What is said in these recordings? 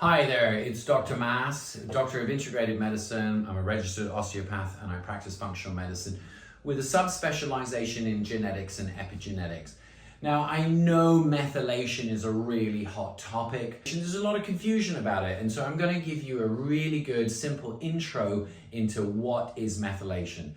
Hi there, it's Dr. Maas, Doctor of Integrated Medicine. I'm a registered osteopath and I practice functional medicine with a subspecialization in genetics and epigenetics. Now, I know methylation is a really hot topic. There's a lot of confusion about it, and so I'm going to give you a really good, simple intro into what is methylation.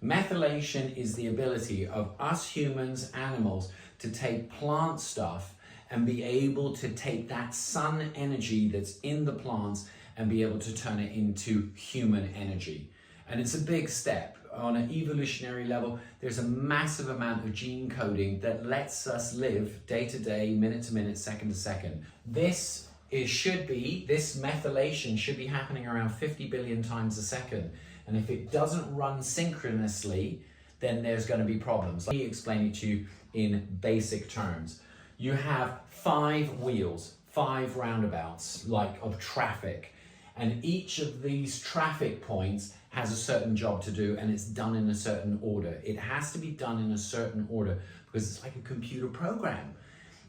Methylation is the ability of us humans, animals, to take plant stuff and be able to take that sun energy that's in the plants and be able to turn it into human energy. And it's a big step. On an evolutionary level, there's a massive amount of gene coding that lets us live day to day, minute to minute, second to second. This methylation should be happening around 50 billion times a second. And if it doesn't run synchronously, then there's going to be problems. Let me explain it to you in basic terms. You have 5 wheels, 5 roundabouts, like of traffic. And each of these traffic points has a certain job to do, and it's done in a certain order. It has to be done in a certain order because it's like a computer program.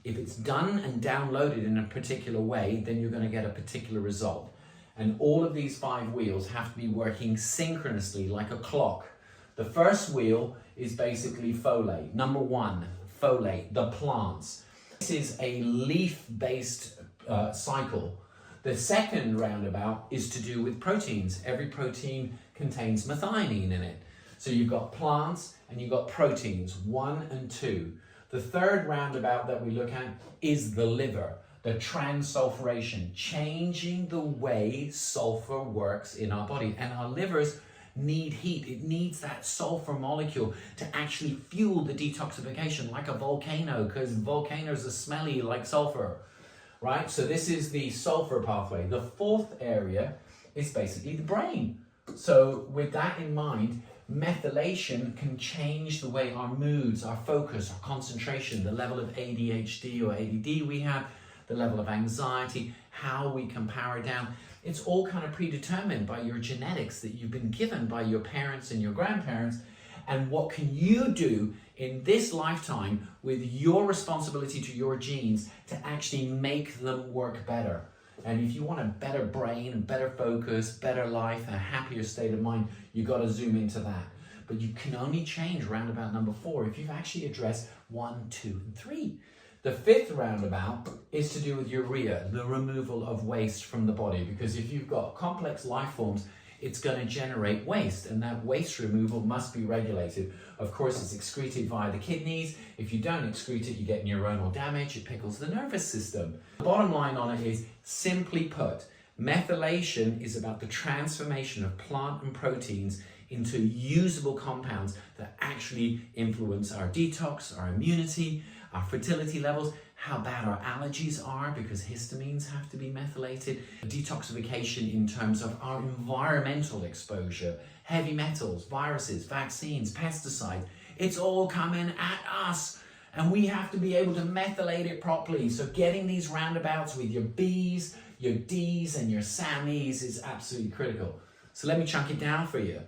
If it's done and downloaded in a particular way, then you're going to get a particular result. And all of these 5 wheels have to be working synchronously like a clock. The first wheel is basically folate. Number 1, folate, the plants. This is a leaf-based cycle. The second roundabout is to do with proteins. Every protein contains methionine in it. So you've got plants and you've got proteins, 1 and 2. The third roundabout that we look at is the liver, the transsulfuration, changing the way sulfur works in our body. And our livers need heat. It needs that sulfur molecule to actually fuel the detoxification like a volcano, because volcanoes are smelly like sulfur, right? So this is the sulfur pathway. The fourth area is basically the brain. So with that in mind, methylation can change the way our moods, our focus, our concentration, the level of ADHD or ADD we have, the level of anxiety, how we can power down. It's all kind of predetermined by your genetics that you've been given by your parents and your grandparents. And what can you do in this lifetime with your responsibility to your genes to actually make them work better? And if you want a better brain, and better focus, better life, a happier state of mind, you've got to zoom into that. But you can only change roundabout number 4 if you've actually addressed 1, 2, and 3. The 5th roundabout is to do with urea, the removal of waste from the body, because if you've got complex life forms, it's going to generate waste, and that waste removal must be regulated. Of course, it's excreted via the kidneys. If you don't excrete it, you get neuronal damage. It pickles the nervous system. The bottom line on it is, simply put, methylation is about the transformation of plant and proteins into usable compounds that actually influence our detox, our immunity, our fertility levels, how bad our allergies are because histamines have to be methylated, detoxification in terms of our environmental exposure, heavy metals, viruses, vaccines, pesticides. It's all coming at us and we have to be able to methylate it properly. So getting these roundabouts with your B's, your D's and your SAMEs is absolutely critical. So let me chunk it down for you,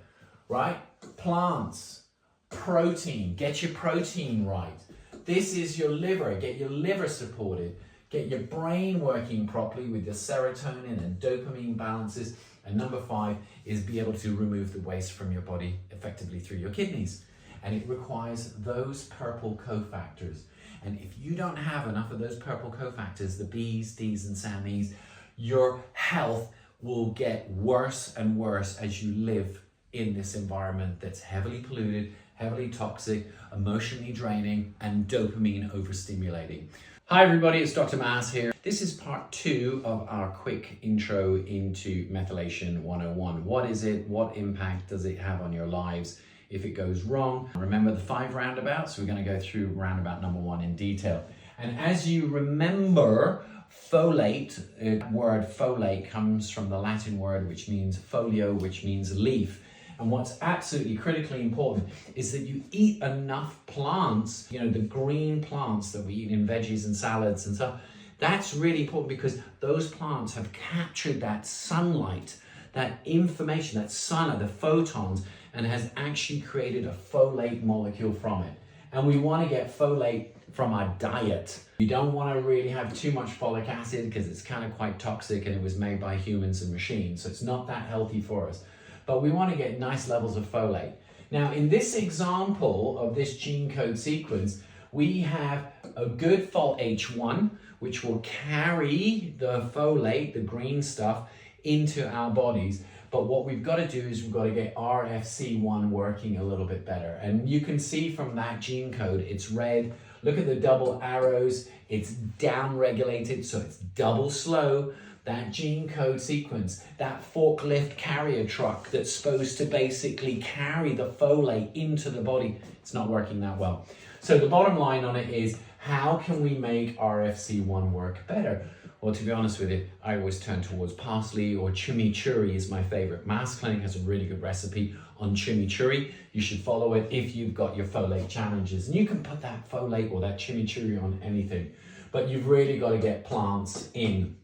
right? Plants, protein, get your protein right. This is your liver. Get your liver supported. Get your brain working properly with your serotonin and dopamine balances. And number 5 is be able to remove the waste from your body effectively through your kidneys. And it requires those purple cofactors. And if you don't have enough of those purple cofactors, the B's, D's, and SAMEs, your health will get worse and worse as you live in this environment that's heavily polluted, heavily toxic, emotionally draining, and dopamine overstimulating. Hi everybody, it's Dr. Maas here. This is part 2 of our quick intro into Methylation 101. What is it? What impact does it have on your lives if it goes wrong? Remember the 5 roundabouts? We're going to go through roundabout number 1 in detail. And as you remember, folate, the word folate comes from the Latin word which means folio, which means leaf. And what's absolutely critically important is that you eat enough plants, you know, the green plants that we eat in veggies and salads and stuff. That's really important because those plants have captured that sunlight, that information, that sunlight, the photons, and has actually created a folate molecule from it. And we want to get folate from our diet. You don't want to really have too much folic acid because it's kind of quite toxic and it was made by humans and machines, so it's not that healthy for us. But we want to get nice levels of folate. Now, in this example of this gene code sequence, we have a good FOLH1, which will carry the folate, the green stuff, into our bodies. But what we've got to do is we've got to get RFC1 working a little bit better. And you can see from that gene code, it's red. Look at the double arrows. It's down-regulated, so it's double slow. That gene code sequence, that forklift carrier truck that's supposed to basically carry the folate into the body, it's not working that well. So the bottom line on it is, how can we make RFC1 work better? Well, to be honest with you, I always turn towards parsley, or chimichurri is my favorite. Maas Clinic has a really good recipe on chimichurri. You should follow it if you've got your folate challenges. And you can put that folate or that chimichurri on anything, but you've really got to get plants in.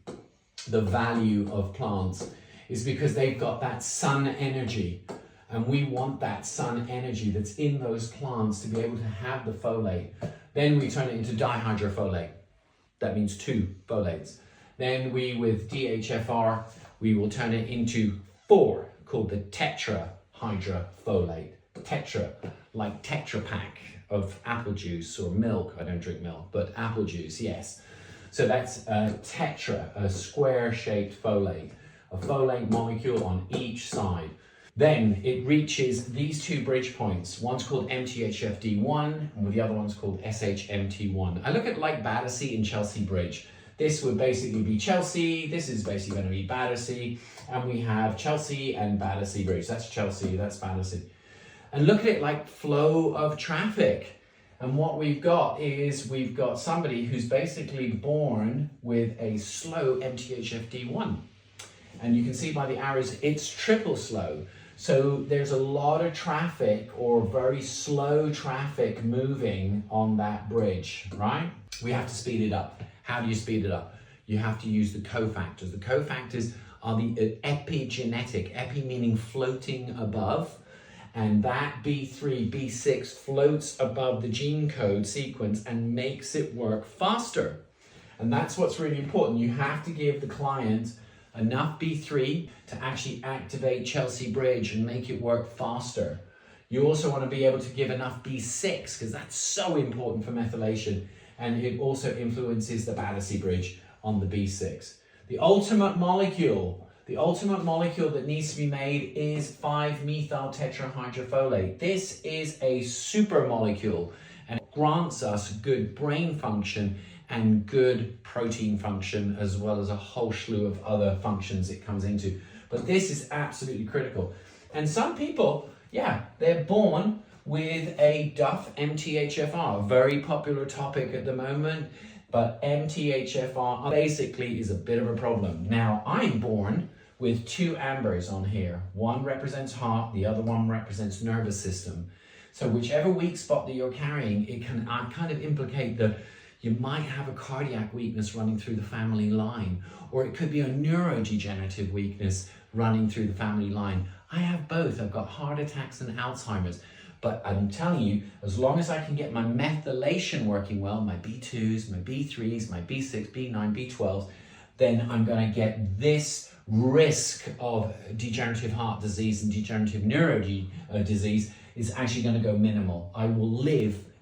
The value of plants is because they've got that sun energy, and we want that sun energy that's in those plants to be able to have the folate. Then we turn it into dihydrofolate. That means 2 folates. Then with DHFR, we will turn it into 4, called the tetrahydrofolate. Tetra, like Tetra Pak of apple juice or milk. I don't drink milk, but apple juice, yes. So that's a tetra, a square-shaped folate, a folate molecule on each side. Then it reaches these 2 bridge points. One's called MTHFD1, and the other one's called SHMT1. I look at like Battersea and Chelsea Bridge. This would basically be Chelsea, this is basically going to be Battersea, and we have Chelsea and Battersea Bridge. That's Chelsea, that's Battersea. And look at it like flow of traffic. And what we've got is we've got somebody who's basically born with a slow MTHFD1. And you can see by the arrows, it's triple slow. So there's a lot of traffic, or very slow traffic, moving on that bridge, right? We have to speed it up. How do you speed it up? You have to use the cofactors. The cofactors are the epigenetic, epi meaning floating above. And that B3, B6 floats above the gene code sequence and makes it work faster. And that's what's really important. You have to give the client enough B3 to actually activate Chelsea Bridge and make it work faster. You also want to be able to give enough B6, because that's so important for methylation, and it also influences the Battersea Bridge on the B6. The ultimate molecule that needs to be made is 5-methyl tetrahydrofolate. This is a super molecule, and it grants us good brain function and good protein function, as well as a whole slew of other functions it comes into. But this is absolutely critical. And some people, yeah, they're born with a Duff MTHFR, a very popular topic at the moment, but MTHFR basically is a bit of a problem. Now, I'm born with 2 ambers on here. One represents heart, the other one represents nervous system. So whichever weak spot that you're carrying, it can kind of implicate that you might have a cardiac weakness running through the family line, or it could be a neurodegenerative weakness running through the family line. I have both. I've got heart attacks and Alzheimer's. But I'm telling you, as long as I can get my methylation working well, my B2s, my B3s, my B6, B9, B12s, then I'm going to get this risk of degenerative heart disease and degenerative neuro disease is actually going to go minimal. I will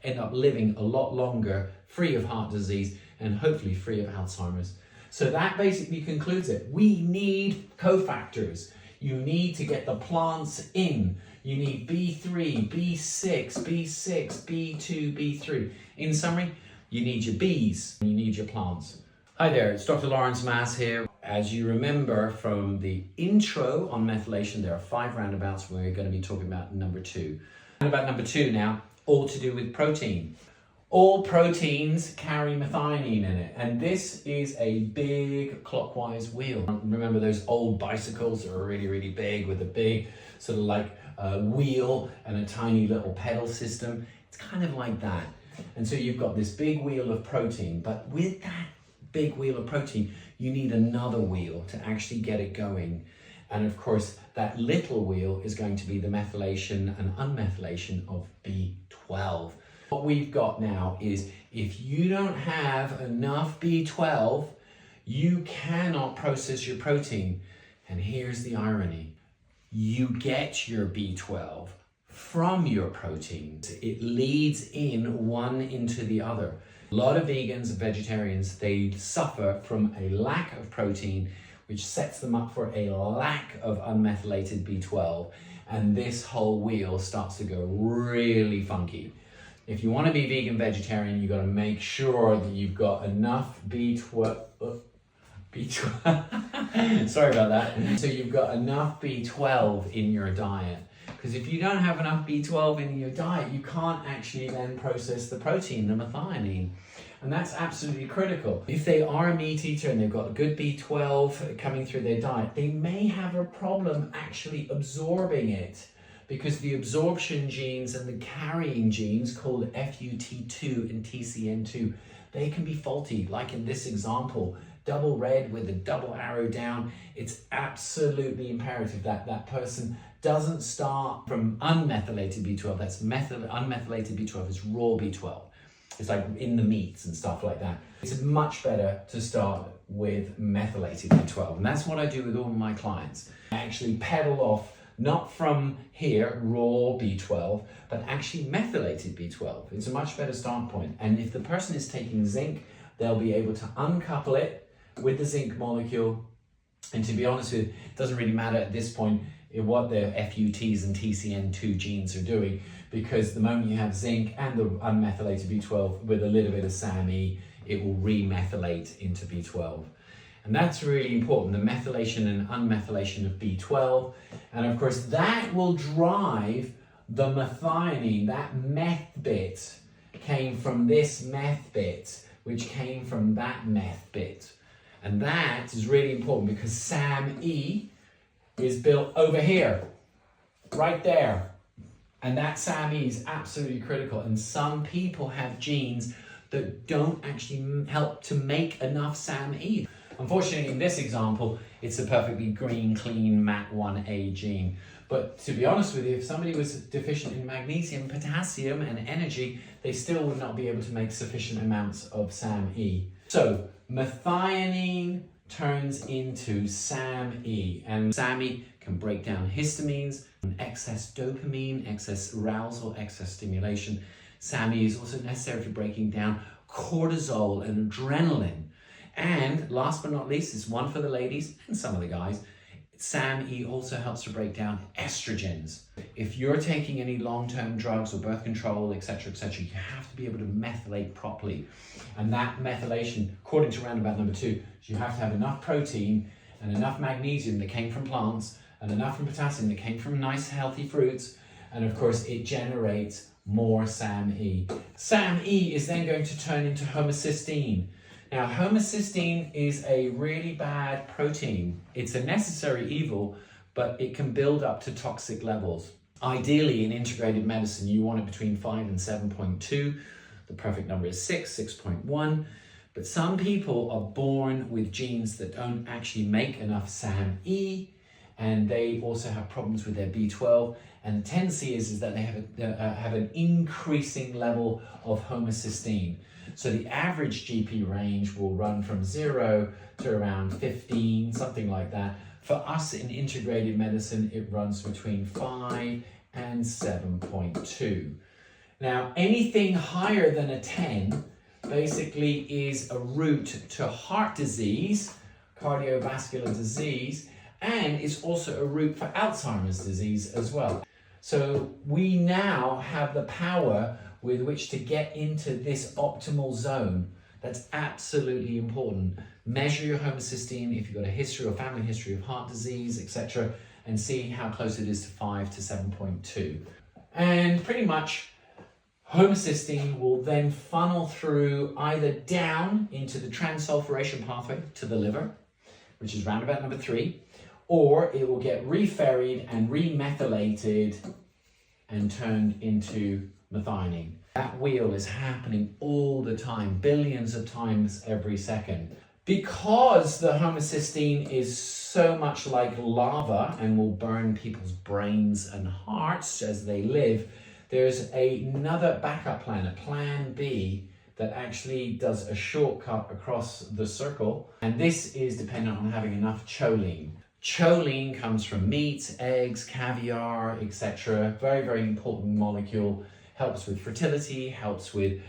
end up living a lot longer, free of heart disease, and hopefully free of Alzheimer's. So that basically concludes it. We need cofactors. You need to get the plants in. You need B3, B6, B6, B2, B3. In summary, you need your bees, you need your plants. Hi there, it's Dr. Lawrence Maas here. As you remember from the intro on methylation, there are 5 roundabouts. We're going to be talking about number 2. Roundabout number 2 now, all to do with protein. All proteins carry methionine in it, and this is a big clockwise wheel. Remember those old bicycles that are really, really big with a big sort of like wheel and a tiny little pedal system? It's kind of like that. And so you've got this big wheel of protein, but with that big wheel of protein, you need another wheel to actually get it going. And of course, that little wheel is going to be the methylation and unmethylation of B12. What we've got now is if you don't have enough B12, you cannot process your protein. And here's the irony. You get your B12 from your proteins. It leads in one into the other. A lot of vegans and vegetarians, they suffer from a lack of protein, which sets them up for a lack of unmethylated B12. And this whole wheel starts to go really funky. If you want to be vegan vegetarian, you've got to make sure that you've got enough B12. Sorry about that. So you've got enough B12 in your diet. Because if you don't have enough B12 in your diet, you can't actually then process the protein, the methionine. And that's absolutely critical. If they are a meat eater and they've got good B12 coming through their diet, they may have a problem actually absorbing it, because the absorption genes and the carrying genes called FUT2 and TCN2, they can be faulty. Like in this example, double red with a double arrow down, it's absolutely imperative that that person doesn't start from unmethylated B12. That's unmethylated B12 is raw B12. It's like in the meats and stuff like that. It's much better to start with methylated B12. And that's what I do with all my clients. I actually pedal off, not from here, raw B12, but actually methylated B12. It's a much better start point. And if the person is taking zinc, they'll be able to uncouple it with the zinc molecule. And to be honest with you, it doesn't really matter at this point what the FUTs and TCN2 genes are doing, because the moment you have zinc and the unmethylated B12 with a little bit of SAMe, it will remethylate into B12. And that's really important, the methylation and unmethylation of B12. And of course, that will drive the methionine. That meth bit came from this meth bit, which came from that meth bit. And that is really important because SAMe is built over here, right there. And that SAMe is absolutely critical. And some people have genes that don't actually help to make enough SAMe. Unfortunately, in this example, it's a perfectly green, clean MAT1A gene. But to be honest with you, if somebody was deficient in magnesium, potassium, and energy, they still would not be able to make sufficient amounts of SAMe. So methionine turns into SAMe, and SAMe can break down histamines, excess dopamine, excess arousal, excess stimulation. SAMe is also necessary for breaking down cortisol and adrenaline. And last but not least, it's one for the ladies and some of the guys, SAMe also helps to break down estrogens. If you're taking any long-term drugs or birth control, etc., you have to be able to methylate properly. And that methylation, according to roundabout number 2, is you have to have enough protein and enough magnesium that came from plants and enough from potassium that came from nice healthy fruits. And of course, it generates more SAMe. SAMe is then going to turn into homocysteine. Now, homocysteine is a really bad protein. It's a necessary evil, but it can build up to toxic levels. Ideally, in integrated medicine, you want it between 5 and 7.2. The perfect number is 6.1. But some people are born with genes that don't actually make enough SAMe, and they also have problems with their B12. And the tendency is that they have an increasing level of homocysteine. So the average GP range will run from 0 to around 15, something like that. For us in integrated medicine, it runs between 5 and 7.2. Now, anything higher than a 10 basically is a route to heart disease, cardiovascular disease, and it's also a route for Alzheimer's disease as well. So we now have the power with which to get into this optimal zone. That's absolutely important. Measure your homocysteine if you've got a history or family history of heart disease, etc., and see how close it is to 5 to 7.2. And pretty much homocysteine will then funnel through either down into the transsulfuration pathway to the liver, which is roundabout number 3, or it will get referried and remethylated and turned into methionine. That wheel is happening all the time, billions of times every second. Because the homocysteine is so much like lava and will burn people's brains and hearts as they live, There's another backup plan, a plan B, that actually does a shortcut across the circle. And this is dependent on having enough choline. Choline comes from meats, eggs, caviar, etc. Very, very important molecule. Helps with fertility, helps with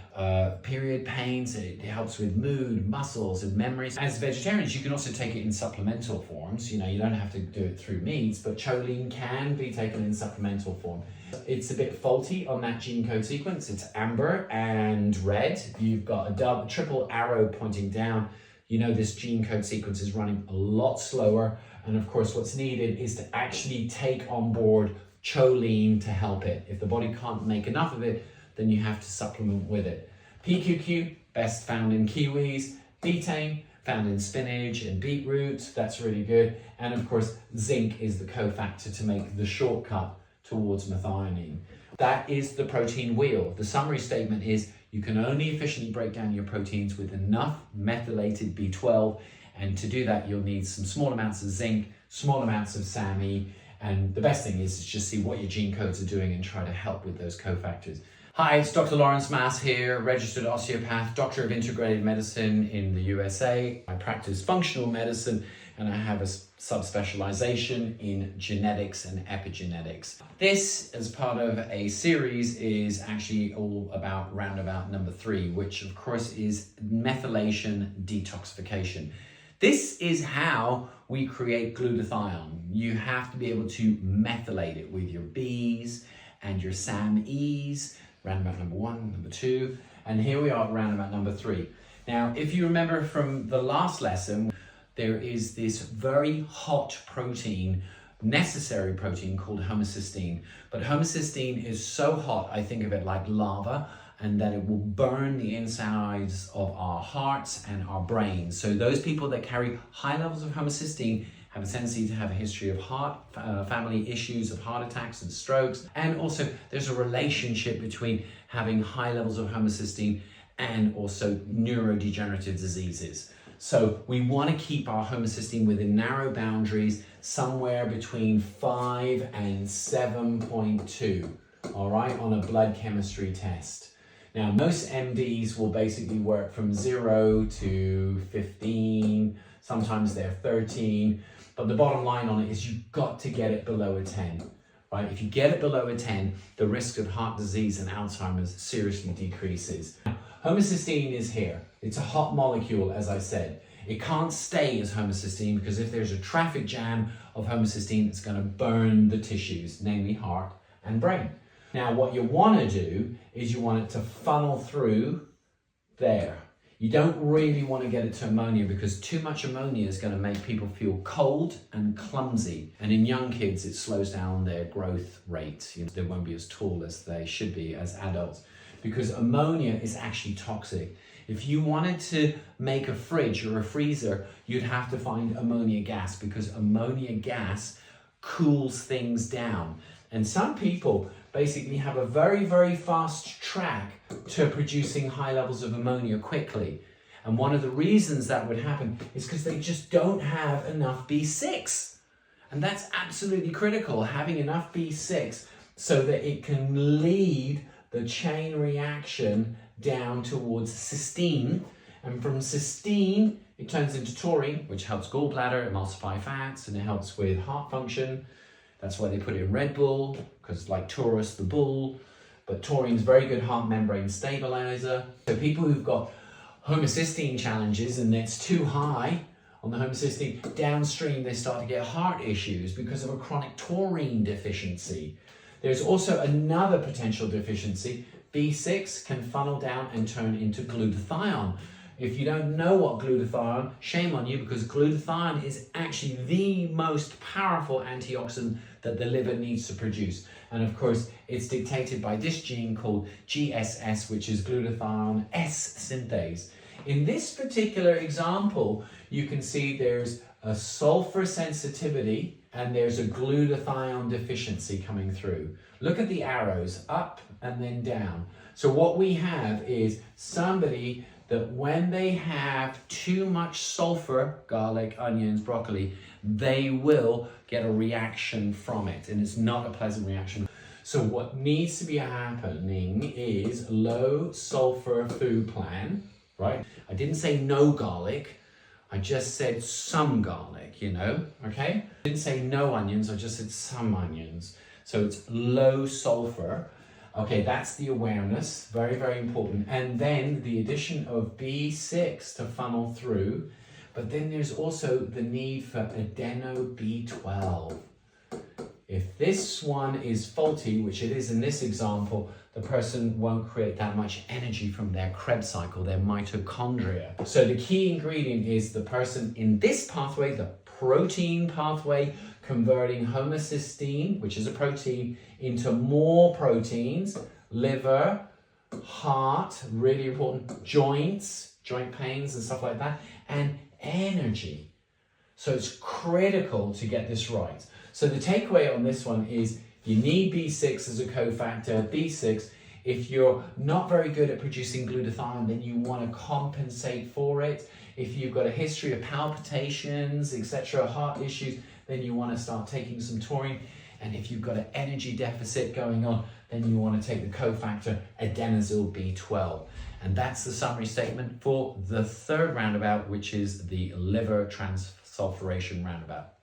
period pains, it helps with mood, muscles, and memories. As vegetarians, you can also take it in supplemental forms. You know, you don't have to do it through meats, but choline can be taken in supplemental form. It's a bit faulty on that gene code sequence. It's amber and red. You've got a triple arrow pointing down. You know this gene code sequence is running a lot slower. And of course, what's needed is to actually take on board choline to help it. If the body can't make enough of it, then you have to supplement with it. PQQ, best found in kiwis. Betaine, found in spinach and beetroot. That's really good. And of course, zinc is the cofactor to make the shortcut towards methionine. That is the protein wheel. The summary statement is you can only efficiently break down your proteins with enough methylated B12. And to do that, you'll need some small amounts of zinc, small amounts of SAMe, and the best thing is to just see what your gene codes are doing and try to help with those cofactors. Hi, it's Dr. Lawrence Maas here, registered osteopath, doctor of integrated medicine in the USA. I practice functional medicine and I have a subspecialization in genetics and epigenetics. This, as part of a series, is actually all about roundabout number 3, which of course is methylation detoxification. This is how we create glutathione. You have to be able to methylate it with your Bs and your SAMes, roundabout number 1, number 2, and here we are at roundabout number 3. Now, if you remember from the last lesson, there is this very hot protein, necessary protein called homocysteine. But homocysteine is so hot, I think of it like lava, and that it will burn the insides of our hearts and our brains. So those people that carry high levels of homocysteine have a tendency to have a history of heart family issues, of heart attacks and strokes. And also there's a relationship between having high levels of homocysteine and also neurodegenerative diseases. So we want to keep our homocysteine within narrow boundaries, somewhere between 5 and 7.2, all right, on a blood chemistry test. Now, most MDs will basically work from 0 to 15, sometimes they're 13, but the bottom line on it is you've got to get it below a 10, right? If you get it below a 10, the risk of heart disease and Alzheimer's seriously decreases. Now, homocysteine is here. It's a hot molecule, as I said. It can't stay as homocysteine because if there's a traffic jam of homocysteine, it's going to burn the tissues, namely heart and brain. Now, what you want to do is you want it to funnel through there. You don't really want to get it to ammonia because too much ammonia is going to make people feel cold and clumsy. And in young kids, it slows down their growth rate. You know, they won't be as tall as they should be as adults because ammonia is actually toxic. If you wanted to make a fridge or a freezer, you'd have to find ammonia gas because ammonia gas cools things down. And some people basically have a very, very fast track to producing high levels of ammonia quickly. And one of the reasons that would happen is because they just don't have enough B6. And that's absolutely critical, having enough B6 so that it can lead the chain reaction down towards cysteine. And from cysteine, it turns into taurine, which helps gallbladder, emulsify fats, and it helps with heart function. That's why they put it in Red Bull, because like Taurus, the bull, but taurine's very good heart membrane stabilizer. So people who've got homocysteine challenges and it's too high on the homocysteine, downstream they start to get heart issues because of a chronic taurine deficiency. There's also another potential deficiency. B6 can funnel down and turn into glutathione. If you don't know what glutathione, shame on you, because glutathione is actually the most powerful antioxidant that the liver needs to produce. And of course, it's dictated by this gene called GSS, which is glutathione S synthase. In this particular example, you can see there's a sulfur sensitivity and there's a glutathione deficiency coming through. Look at the arrows, up and then down. So what we have is somebody that when they have too much sulfur, garlic, onions, broccoli, they will get a reaction from it, and it's not a pleasant reaction. So what needs to be happening is low sulfur food plan, right? I didn't say no garlic. I just said some garlic, you know, okay? I didn't say no onions, I just said some onions. So it's low sulfur. Okay, that's the awareness, very, very important. And then the addition of B6 to funnel through. But then there's also the need for adeno B12. If this one is faulty, which it is in this example, the person won't create that much energy from their Krebs cycle, their mitochondria. So the key ingredient is the person in this pathway, the protein pathway, converting homocysteine, which is a protein, into more proteins, liver, heart, really important, joints, joint pains and stuff like that, and energy. So it's critical to get this right. So the takeaway on this one is you need B6 as a cofactor. B6, if you're not very good at producing glutathione, then you want to compensate for it. If you've got a history of palpitations, etc., heart issues, then you want to start taking some taurine. And if you've got an energy deficit going on, then you want to take the cofactor adenosyl B12. And that's the summary statement for the third roundabout, which is the liver transsulfuration roundabout.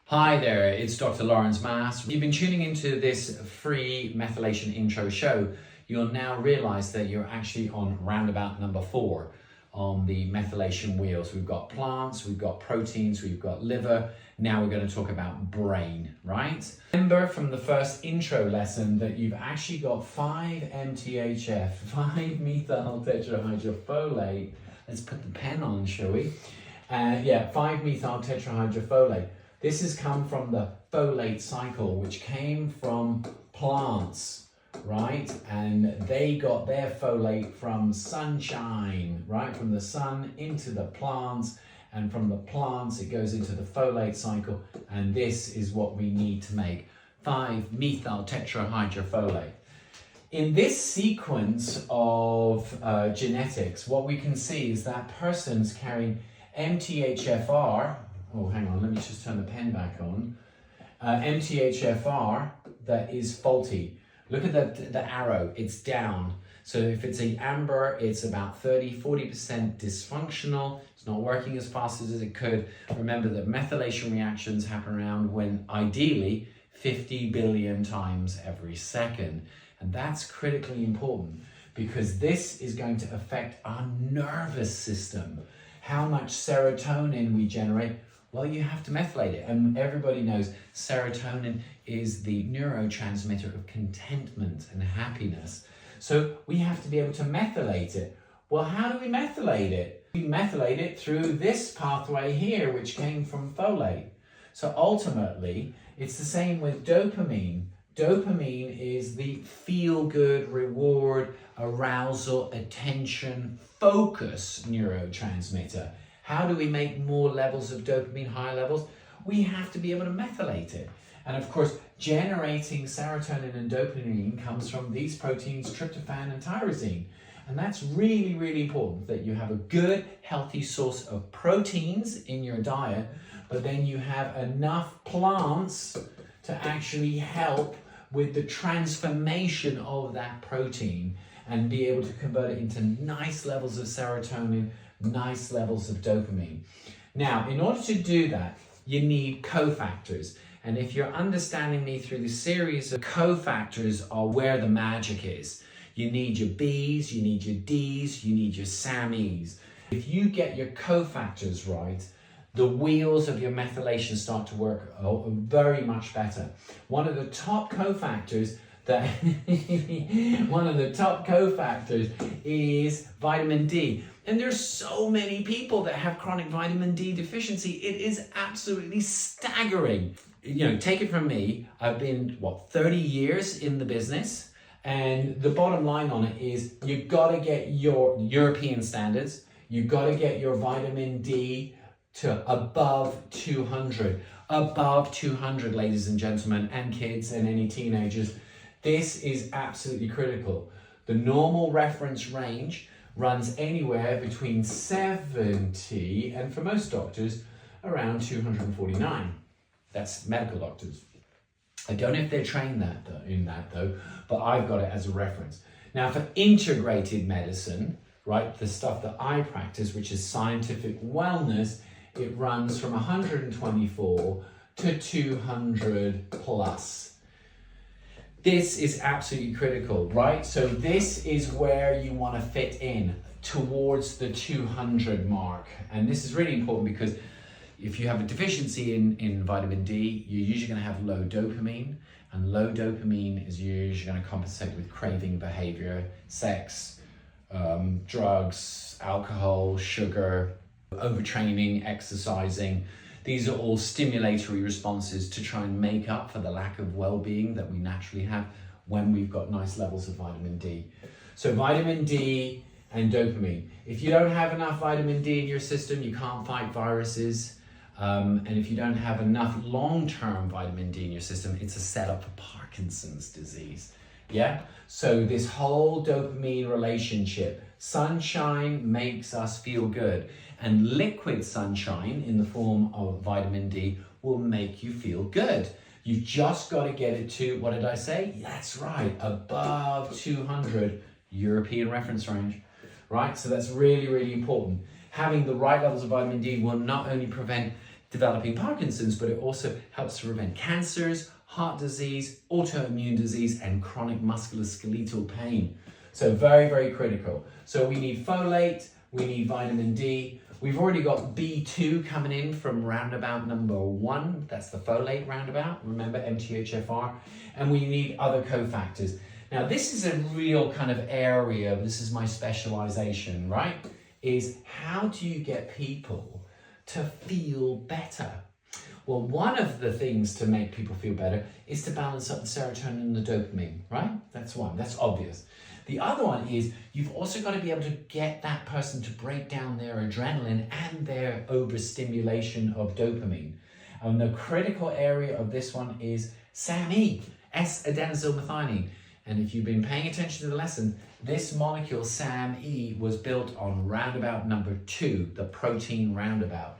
Hi there, it's Dr. Lawrence Maas. You've been tuning into this free methylation intro show. You'll now realize that you're actually on roundabout number 4 on the methylation wheels. We've got plants, we've got proteins, we've got liver. Now we're going to talk about brain, right? Remember from the first intro lesson that you've actually got 5-MTHF, 5-methyl tetrahydrofolate. Let's put the pen on, shall we? 5-methyl tetrahydrofolate. This has come from the folate cycle, which came from plants, right? And they got their folate from sunshine, right? From the sun into the plants, and from the plants, it goes into the folate cycle. And this is what we need to make 5-methyl tetrahydrofolate. In this sequence of genetics, what we can see is that person's carrying MTHFR. Oh, hang on, let me just turn the pen back on. MTHFR that is faulty. Look at the arrow, it's down. So if it's an amber, it's about 30-40% dysfunctional. It's not working as fast as it could. Remember that methylation reactions happen around when ideally 50 billion times every second. And that's critically important because this is going to affect our nervous system. How much serotonin we generate. Well, you have to methylate it. And everybody knows serotonin is the neurotransmitter of contentment and happiness. So we have to be able to methylate it. Well, how do we methylate it? We methylate it through this pathway here, which came from folate. So ultimately, it's the same with dopamine. Dopamine is the feel-good, reward, arousal, attention, focus neurotransmitter. How do we make more levels of dopamine, higher levels? We have to be able to methylate it. And of course, generating serotonin and dopamine comes from these proteins, tryptophan and tyrosine. And that's really, really important that you have a good, healthy source of proteins in your diet, but then you have enough plants to actually help with the transformation of that protein and be able to convert it into nice levels of serotonin, nice levels of dopamine. Now, in order to do that, you need cofactors. And if you're understanding me through the series of cofactors are where the magic is. You need your B's, you need your D's, you need your SAMEs. If you get your cofactors right, the wheels of your methylation start to work very much better. One of the top cofactors is vitamin D. And there's so many people that have chronic vitamin D deficiency. It is absolutely staggering. You know, take it from me, I've been, 30 years in the business. And the bottom line on it is you've got to get your European standards. You've got to get your vitamin D to above 200. Above 200, ladies and gentlemen, and kids and any teenagers. This is absolutely critical. The normal reference range runs anywhere between 70 and for most doctors around 249. That's medical doctors. I don't know if they're trained in that though, but I've got it as a reference. Now for integrated medicine, right, the stuff that I practice, which is scientific wellness, it runs from 124 to 200 plus. This is absolutely critical, right? So this is where you want to fit in towards the 200 mark. And this is really important because if you have a deficiency in vitamin D, you're usually going to have low dopamine, and low dopamine is usually going to compensate with craving behavior, sex, drugs, alcohol, sugar, overtraining, exercising. These are all stimulatory responses to try and make up for the lack of well-being that we naturally have when we've got nice levels of vitamin D. So vitamin D and dopamine. If you don't have enough vitamin D in your system, you can't fight viruses. And if you don't have enough long-term vitamin D in your system, it's a setup for Parkinson's disease. Yeah? So this whole dopamine relationship, sunshine makes us feel good. And liquid sunshine in the form of vitamin D will make you feel good. You've just got to get it to, what did I say? That's right, above 200 European reference range, right? So that's really, really important. Having the right levels of vitamin D will not only prevent developing Parkinson's, but it also helps to prevent cancers, heart disease, autoimmune disease, and chronic musculoskeletal pain. So very, very critical. So we need folate, we need vitamin D. We've already got B2 coming in from roundabout number 1. That's the folate roundabout. Remember MTHFR. And we need other cofactors. Now this is a real kind of area, this is my specialization, right? Is how do you get people to feel better? Well, one of the things to make people feel better is to balance up the serotonin and the dopamine, right? That's one, that's obvious. The other one is you've also got to be able to get that person to break down their adrenaline and their overstimulation of dopamine. And the critical area of this one is SAMe, S-adenosylmethionine. And if you've been paying attention to the lesson, this molecule SAMe was built on roundabout number 2, the protein roundabout.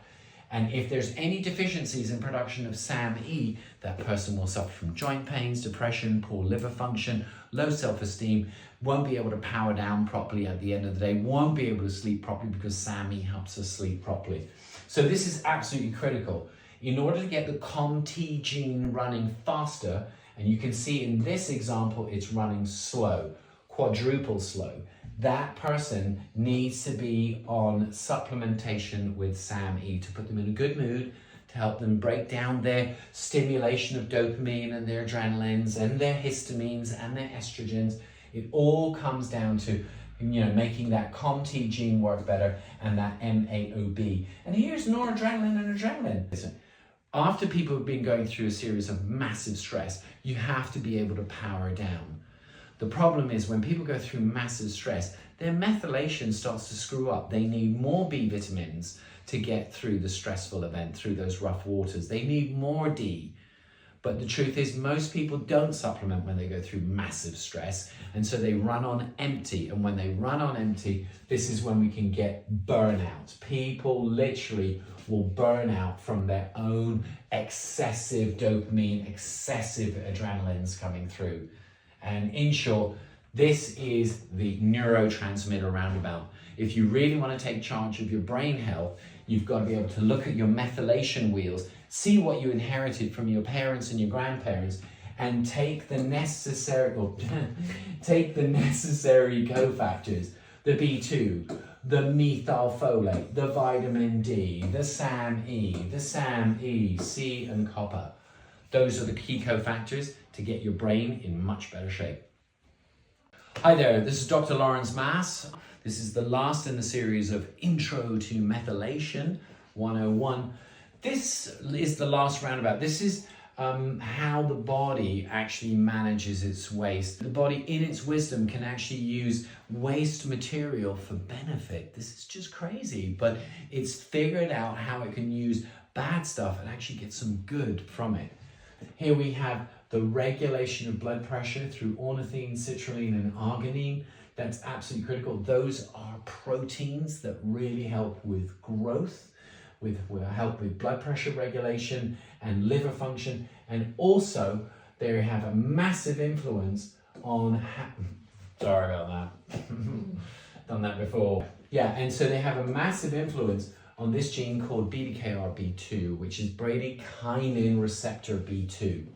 And if there's any deficiencies in production of SAMe, that person will suffer from joint pains, depression, poor liver function, low self-esteem, won't be able to power down properly at the end of the day, won't be able to sleep properly because SAMe helps us sleep properly. So this is absolutely critical. In order to get the COMT gene running faster, and you can see in this example, it's running slow, quadruple slow. That person needs to be on supplementation with SAMe to put them in a good mood, to help them break down their stimulation of dopamine and their adrenalines and their histamines and their estrogens. It all comes down to, making that COMT gene work better and that MAOB. And here's noradrenaline and adrenaline. Listen, after people have been going through a series of massive stress, you have to be able to power down. The problem is when people go through massive stress, their methylation starts to screw up. They need more B vitamins to get through the stressful event, through those rough waters. They need more D. But the truth is most people don't supplement when they go through massive stress, and so they run on empty. And when they run on empty, this is when we can get burnout. People literally will burn out from their own excessive dopamine, excessive adrenalines coming through. And in short, this is the neurotransmitter roundabout. If you really want to take charge of your brain health, you've got to be able to look at your methylation wheels, see what you inherited from your parents and your grandparents, and take the necessary cofactors, the B2, the methylfolate, the vitamin D, the SAMe, C, and copper. Those are the key cofactors to get your brain in much better shape. Hi there, this is Dr. Lawrence Maas. This is the last in the series of Intro to Methylation 101. This is the last roundabout. This is how the body actually manages its waste. The body, in its wisdom, can actually use waste material for benefit. This is just crazy, but it's figured out how it can use bad stuff and actually get some good from it. Here we have the regulation of blood pressure through ornithine, citrulline, and arginine. That's absolutely critical. Those are proteins that really help with growth, help with blood pressure regulation and liver function, and also they have a massive influence on, sorry about that, done that before. Yeah, and so they have a massive influence on this gene called BDKRB2, which is bradykinin receptor B2.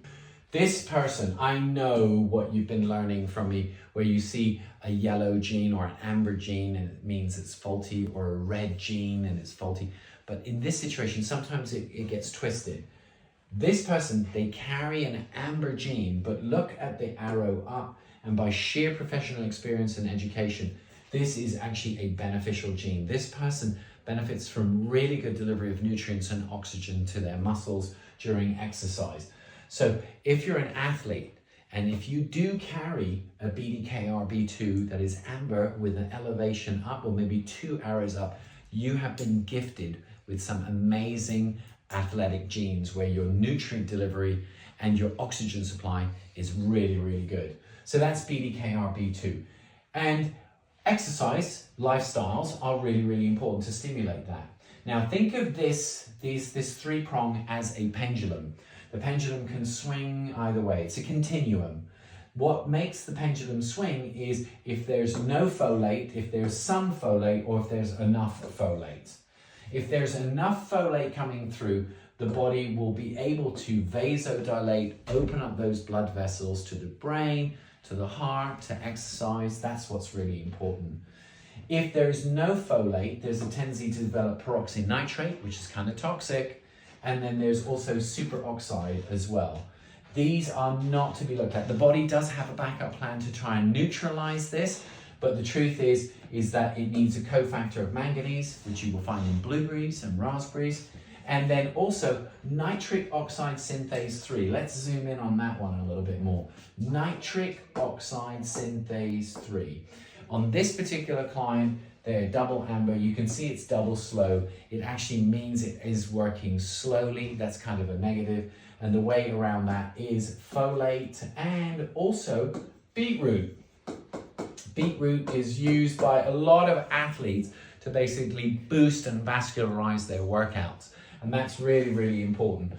This person, I know what you've been learning from me, where you see a yellow gene or an amber gene and it means it's faulty, or a red gene and it's faulty. But in this situation, sometimes it gets twisted. This person, they carry an amber gene, but look at the arrow up, and by sheer professional experience and education, this is actually a beneficial gene. This person benefits from really good delivery of nutrients and oxygen to their muscles during exercise. So if you're an athlete, and if you do carry a BDKRB2 that is amber with an elevation up, or maybe 2 arrows up, you have been gifted with some amazing athletic genes where your nutrient delivery and your oxygen supply is really, really good. So that's BDKRB2. And exercise, lifestyles are really, really important to stimulate that. Now think of this three-prong as a pendulum. The pendulum can swing either way. It's a continuum. What makes the pendulum swing is if there's no folate, if there's some folate, or if there's enough folate. If there's enough folate coming through, the body will be able to vasodilate, open up those blood vessels to the brain, to the heart, to exercise. That's what's really important. If there's no folate, there's a tendency to develop peroxynitrate, which is kind of toxic. And then there's also superoxide as well. These are not to be looked at. The body does have a backup plan to try and neutralize this, but the truth is that it needs a cofactor of manganese, which you will find in blueberries and raspberries, and then also nitric oxide synthase 3. Let's zoom in on that one a little bit more. Nitric oxide synthase 3. On this particular client, they're double amber. You can see it's double slow. It actually means it is working slowly. That's kind of a negative. And the way around that is folate and also beetroot. Beetroot is used by a lot of athletes to basically boost and vascularize their workouts. And that's really, really important.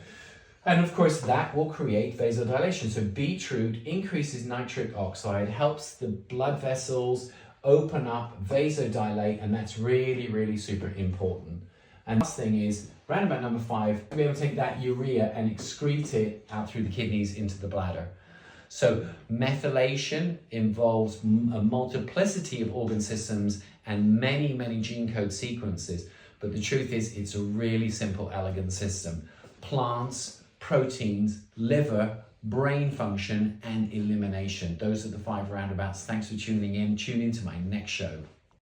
And of course, that will create vasodilation. So beetroot increases nitric oxide, helps the blood vessels open up, vasodilate, and that's really, really super important. And last thing is, round about number 5, to be able to take that urea and excrete it out through the kidneys into the bladder. So methylation involves a multiplicity of organ systems and many, many gene code sequences. But the truth is, it's a really simple, elegant system. Plants, proteins, liver, brain function, and elimination. Those are the 5 roundabouts. Thanks for tuning in. Tune in to my next show.